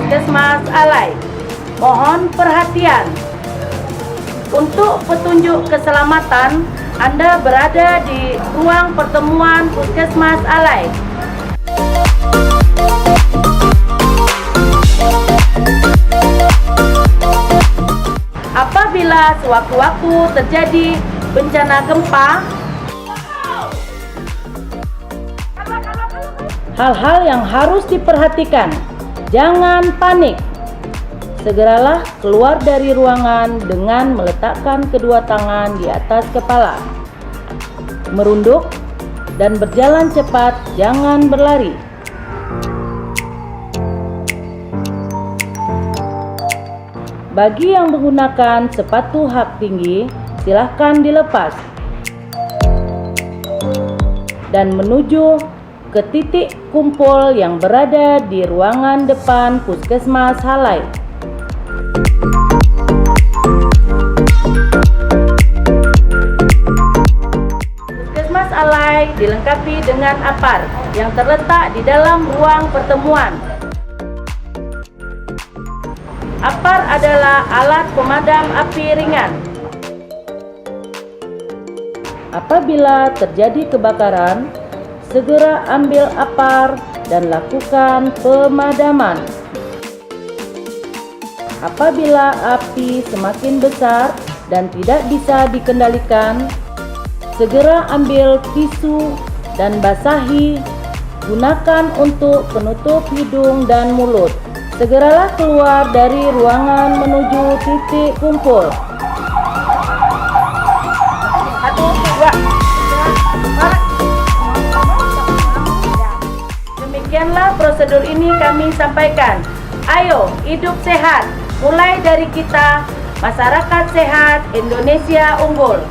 Puskesmas Alai. Mohon perhatian. Untuk petunjuk keselamatan, Anda berada di ruang pertemuan Puskesmas Alai. Apabila sewaktu-waktu terjadi bencana gempa, hal-hal yang harus diperhatikan, jangan panik. Segeralah keluar dari ruangan dengan meletakkan kedua tangan di atas kepala, merunduk dan berjalan cepat, jangan berlari. Bagi yang menggunakan sepatu hak tinggi, silahkan dilepas dan menuju ke titik kumpul yang berada di ruangan depan Puskesmas Alai. Puskesmas Alai dilengkapi dengan APAR yang terletak di dalam ruang pertemuan. APAR adalah alat pemadam api ringan. Apabila terjadi kebakaran, segera ambil APAR dan lakukan pemadaman. Apabila api semakin besar dan tidak bisa dikendalikan, segera ambil tisu dan basahi, gunakan untuk penutup hidung dan mulut. Segeralah keluar dari ruangan menuju titik kumpul. 1, 2, demikianlah prosedur ini kami sampaikan. Ayo, hidup sehat. Mulai dari kita, masyarakat sehat, Indonesia unggul.